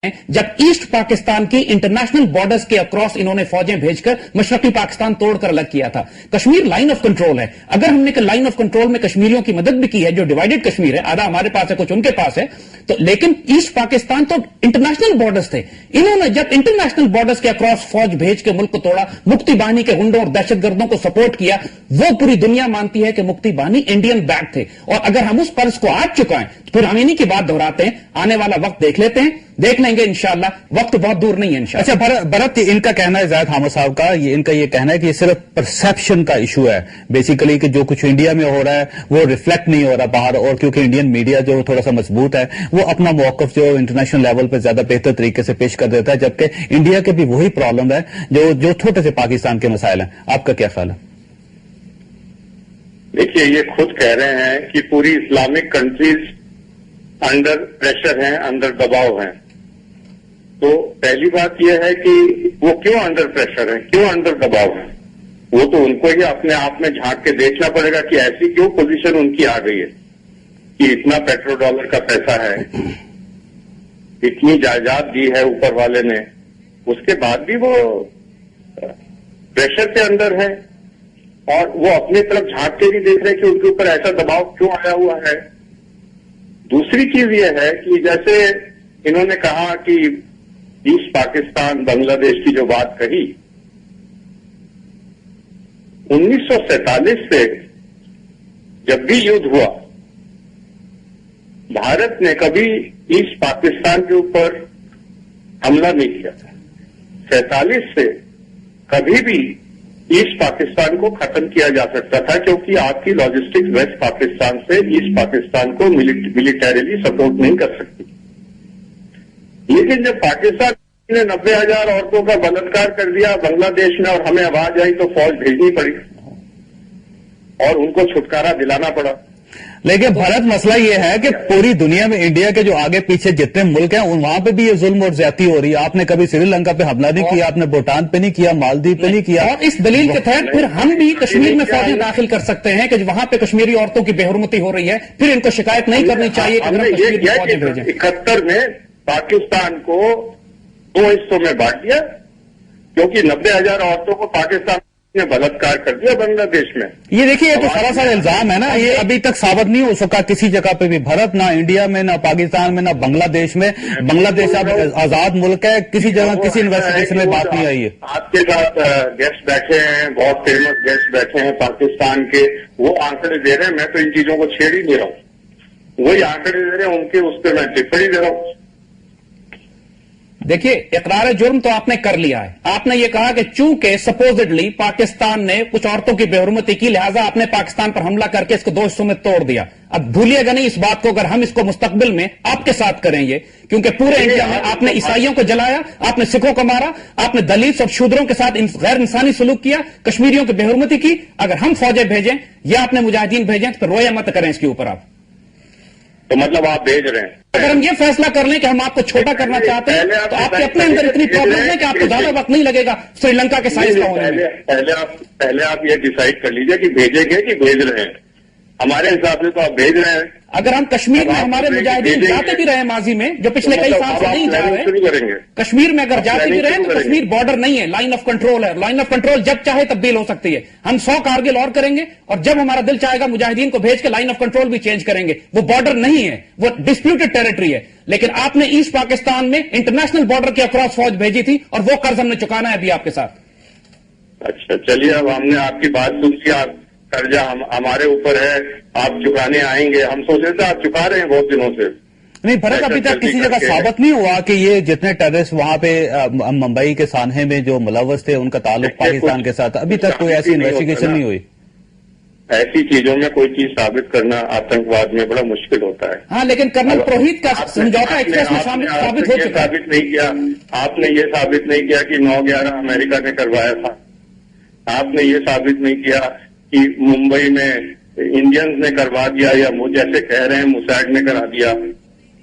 जब ईस्ट पाकिस्तान की international borders के अक्रॉस इन्होंने फौजें भेजकर मशरकी पाकिस्तान तोड़कर अलग किया था। कश्मीर लाइन ऑफ कंट्रोल है। अगर हमने लाइन ऑफ कंट्रोल में कश्मीरियों की मदद भी की है, जो डिवाइडेड कश्मीर है, आधा हमारे पास है, कुछ उनके पास है, तो लेकिन ईस्ट पाकिस्तान तो इंटरनेशनल बॉर्डर्स थे। इन्होंने जब इंटरनेशनल बॉर्डर्स के अक्रॉस फौज भेज के मुल्क को तोड़ा, मुक्ति बाहिनी के गुंडों और दहशतगर्दों को सपोर्ट किया, वो पूरी दुनिया मानती है कि मुक्ति बाहिनी इंडियन बैक थे। और अगर हम उस फर्ज को आज चुकाएं तो फिर हम इन्हीं की बात दोहराते हैं। आने वाला वक्त देख लेते हैं, देख लेंगे इंशाअल्लाह, वक्त बहुत दूर नहीं है इंशाअल्लाह। अच्छा भरत, इनका कहना है, ज़ाहिद हामिद साहब का इनका ये कहना है कि सिर्फ परसेप्शन का इशू है बेसिकली, कि जो कुछ इंडिया में हो रहा है वो रिफ्लेक्ट नहीं हो रहा बाहर, और क्योंकि इंडियन मीडिया जो थोड़ा सा मजबूत है वो अपना मौकफ जो इंटरनेशनल लेवल पर ज्यादा बेहतर तरीके से पेश कर देता है, जबकि इंडिया के भी वही प्रॉब्लम है जो छोटे से पाकिस्तान के मसाइल हैं। आपका क्या ख्याल है? देखिए, ये खुद कह रहे हैं कि पूरी इस्लामिक कंट्रीज अंडर प्रेशर हैं, अंदर दबाव हैं। तो पहली बात यह है कि वो क्यों अंडर प्रेशर है, क्यों अंडर दबाव है, वो तो उनको ही अपने आप में झांक के देखना पड़ेगा कि ऐसी क्यों पोजीशन उनकी आ गई है कि इतना पेट्रो डॉलर का पैसा है, इतनी जायदाद दी है ऊपर वाले ने, उसके बाद भी वो प्रेशर के अंदर है और वो अपनी तरफ झांक के नहीं देख रहे कि उनके ऊपर ऐसा दबाव क्यों आया हुआ है। दूसरी चीज ये है कि जैसे इन्होंने कहा कि ईस्ट पाकिस्तान बांग्लादेश की जो बात कही, 1947 से जब भी युद्ध हुआ, भारत ने कभी ईस्ट पाकिस्तान के ऊपर हमला नहीं किया था। 47 से कभी भी ईस्ट पाकिस्तान को खत्म किया जा सकता था, क्योंकि आपकी लॉजिस्टिक्स वेस्ट पाकिस्तान से ईस्ट पाकिस्तान को मिलिटरीली सपोर्ट नहीं कर सकती। लेकिन जब पाकिस्तान ने 90,000 औरतों का बलात्कार कर दिया बांग्लादेश में और हमें आवाज आई तो फौज भेजनी पड़ी और उनको छुटकारा दिलाना पड़ा। लेकिन भारत मसला ये है कि पूरी दुनिया में इंडिया के जो आगे पीछे जितने मुल्क हैं वहां पे भी ये जुल्म और ज्यादती हो रही है। आपने कभी श्रीलंका पे हमला नहीं किया, आपने भूटान पे नहीं किया, मालदीव पे नहीं किया, और इस दलील के तहत फिर हम भी कश्मीर में फौजें दाखिल कर सकते हैं कि वहां पे कश्मीरी औरतों की बेहुरमती हो रही है, फिर इनको शिकायत नहीं करनी चाहिए कि अगर हम कश्मीर में फौजें भेजें। 71 में पाकिस्तान को 2 हिस्सों में बांट दिया, क्योंकि 90,000 औरतों को पाकिस्तान ने बलात्कार कर दिया बांग्लादेश में। ये देखिए, ये तो सरासर इल्जाम है ना, ये अभी तक साबित नहीं हो सका किसी जगह पे भी। भारत ना इंडिया में, ना पाकिस्तान में, ना बांग्लादेश में। बांग्लादेश अब आजाद मुल्क है, किसी जगह किसी इन्वेस्टिगेशन में बात नहीं आई है। आपके साथ गेस्ट बैठे हैं, बहुत फेमस गेस्ट बैठे हैं पाकिस्तान के, वो आंकड़े दे रहे हैं, मैं तो इन चीजों को छेड़ ही नहीं रहा हूं, वही आंकड़े दे रहे हैं, उनके उस पर मैं टिप्पणी दे रहा हूं। देखिए, इकरार जुर्म तो आपने कर लिया है। आपने ये कहा कि चूंकि सपोजिडली पाकिस्तान ने कुछ औरतों की बेहुरमती की, लिहाजा आपने पाकिस्तान पर हमला करके इसको 2 हिस्सों में तोड़ दिया। अब भूलिएगा नहीं इस बात को, अगर हम इसको मुस्तकबिल में आपके साथ करेंगे, क्योंकि पूरे इंडिया में आपने ईसाइयों को जलाया, आपने सिखों को मारा, आपने दलित और शूद्रों के साथ गैर इंसानी सलूक किया, कश्मीरियों की बेहुरमती की। अगर हम फौजें भेजें या आपने मुजाहिदीन भेजें तो रोया मत करें इसके ऊपर आप। तो मतलब आप भेज रहे हैं? अगर हम ये फैसला कर लें कि हम आपको छोटा करना चाहते हैं तो आपके अपने अंदर इतनी प्रॉब्लम है कि आपको ज्यादा वक्त नहीं लगेगा श्रीलंका के साइज का होने में। पहले आप ये डिसाइड कर लीजिए कि भेजेंगे कि भेज रहे हैं। हमारे हिसाब से तो आप भेज रहे हैं। अगर हम कश्मीर में हमारे मुजाहिदीन जाते भी रहे माजी में, जो पिछले कई साल से नहीं जा रहे, कश्मीर में अगर जाते भी रहे तो कश्मीर बॉर्डर नहीं है, लाइन ऑफ कंट्रोल है। लाइन ऑफ कंट्रोल जब चाहे तब्दील हो सकती है। हम 100 कारगिल और करेंगे और जब हमारा दिल चाहेगा मुजाहिदीन को भेज के लाइन ऑफ कंट्रोल भी चेंज करेंगे। वो बॉर्डर नहीं है, वो डिस्प्यूटेड टेरिटरी है। लेकिन आपने ईस्ट पाकिस्तान में इंटरनेशनल बॉर्डर के अक्रॉस फौज भेजी थी और वो कर्ज हमने चुकाना है अभी आपके साथ। अच्छा, चलिए, अब हमने आपकी बात सुन ली। कर्जा हमारे ऊपर है, आप चुकाने आएंगे। हम सोच रहे थे आप चुका रहे हैं बहुत दिनों से। नहीं भरत, अभी तक किसी जगह साबित नहीं हुआ कि ये जितने टेररिस्ट वहां पे मुंबई के सान्हे में जो मुलव्वस थे उनका ताल्लुक पाकिस्तान के साथ। अभी तक कोई ऐसी इन्वेस्टिगेशन नहीं हुई। ऐसी चीजों में कोई चीज साबित करना आतंकवाद में बड़ा मुश्किल होता है। हाँ, लेकिन कर्नल पुरोहित का समझौता एक्सप्रेस में साबित हो चुका है। साबित नहीं किया आपने, ये साबित नहीं किया कि 9/11 अमेरिका ने करवाया था। आपने ये साबित नहीं किया कि मुंबई में इंडियंस ने करवा दिया, या वो जैसे कह रहे हैं मुसैड ने करा दिया।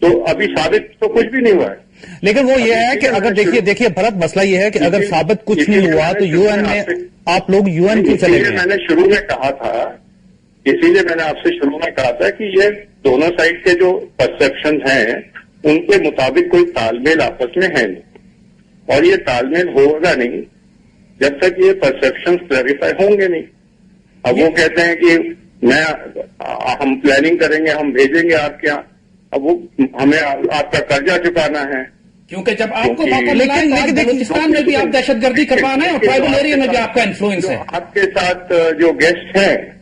तो अभी साबित तो कुछ भी नहीं हुआ है। लेकिन वो ये है कि अगर देखिए भरत, मसला ये है कि अगर साबित कुछ नहीं हुआ तो यूएन में आप लोग यूएन क्यों चले गए? मैंने शुरू में कहा था, इसीलिए मैंने आपसे शुरू में कहा था कि ये दोनों साइड के जो परसेप्शन हैं उनके मुताबिक कोई तालमेल आपस में है नहीं, और ये तालमेल होगा नहीं जब तक ये परसेप्शन क्लैरिफाई होंगे नहीं। अब वो कहते हैं कि हम प्लानिंग करेंगे, हम भेजेंगे आपके यहाँ, अब वो हमें आपका कर्जा चुकाना है, क्योंकि जब आपको क्योंकि- मौका मिला है, तो आप लेकिन- बलूचिस्तान में भी आप दहशतगर्दी करवाना है और ट्राइबल एरिया में भी आपका इन्फ्लुएंस जो है। आपके साथ जो गेस्ट हैं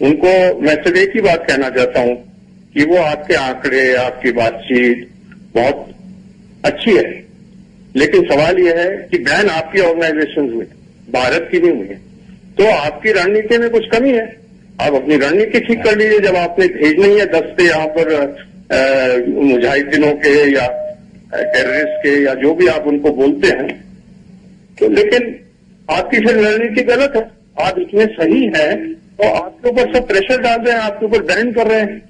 उनको मैं सिर्फ एक ही बात कहना चाहता हूं कि वो आपके आंकड़े, आपकी बातचीत बहुत अच्छी है, लेकिन सवाल यह है कि बैन आपकी ऑर्गेनाइजेशन हुई, भारत की नहीं हुई, तो आपकी रणनीति में कुछ कमी है। आप अपनी रणनीति ठीक कर लीजिए। जब आपने भेजनी है दस्ते यहाँ पर मुजाहिदीनों के या टेररिस्ट के या जो भी आप उनको बोलते हैं, तो लेकिन आपकी फिर रणनीति गलत है। आप इतने सही हैं तो आपके ऊपर सब प्रेशर डाल रहे हैं, आपके ऊपर बैन कर रहे हैं,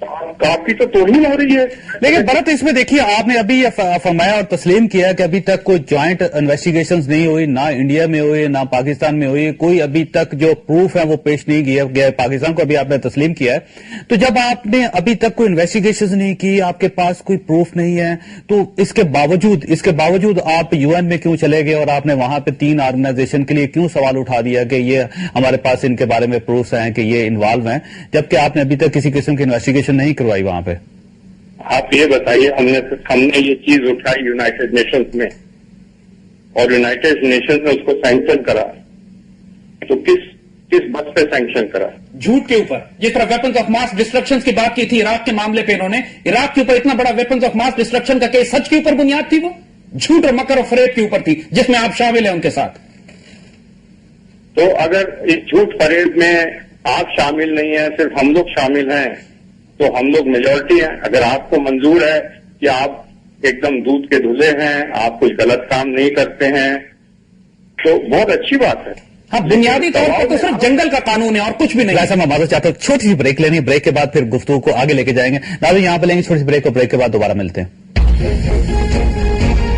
तो आपकी तो तोड़ीन हो रही है। लेकिन भरत, इसमें देखिए आपने अभी ये फरमाया और तस्लीम किया कि अभी तक कोई ज्वाइंट इन्वेस्टिगेशंस नहीं हुई, ना इंडिया में हुई ना पाकिस्तान में हुई, कोई अभी तक जो प्रूफ है वो पेश नहीं किया गया पाकिस्तान को, अभी आपने तस्लीम किया है। तो जब आपने अभी तक कोई इन्वेस्टिगेशंस नहीं की, आपके पास कोई प्रूफ नहीं है, तो इसके बावजूद आप यूएन में क्यों चले गए और आपने वहां पे 3 ऑर्गेनाइजेशन के लिए क्यों सवाल उठा दिया कि ये हमारे पास इनके बारे में प्रूफ हैं कि ये इन्वॉल्व हैं, जबकि आपने अभी तक किसी किस्म की इन्वेस्टिगेशन नहीं करवाई वहां पे? आप ये बताइए, हमने ये चीज उठाई यूनाइटेड नेशंस में और यूनाइटेड नेशंस ने उसको सैंक्शन करा, तो किस बस पे सैंक्शन करा? झूठ के ऊपर। जिस तरह वेपन्स ऑफ मास डिस्ट्रक्शन की बात की थी इराक के मामले पे, इन्होंने इराक के ऊपर इतना बड़ा वेपन्स ऑफ मास डिस्ट्रक्शन का केस सच के ऊपर बुनियाद थी, वो झूठ और मकर और फरेब के ऊपर थी, जिसमें आप शामिल हैं उनके साथ। तो अगर इस झूठ फरेब में आप शामिल नहीं है, सिर्फ हम लोग शामिल हैं, तो हम लोग मेजॉरिटी हैं। अगर आपको मंजूर है कि आप एकदम दूध के धुले हैं, आप कोई गलत काम नहीं करते हैं, तो बहुत अच्छी बात है। हाँ, बुनियादी तौर पर तो सिर्फ जंगल का कानून है और कुछ भी नहीं। ऐसा मैं माजूर चाहता हूँ, छोटी सी ब्रेक लेनी है, ब्रेक के बाद फिर गुफ्तगू को आगे लेके जाएंगे। नाज़रीन, यहाँ पे लेंगे छोटी सी ब्रेक और ब्रेक के बाद दोबारा मिलते हैं।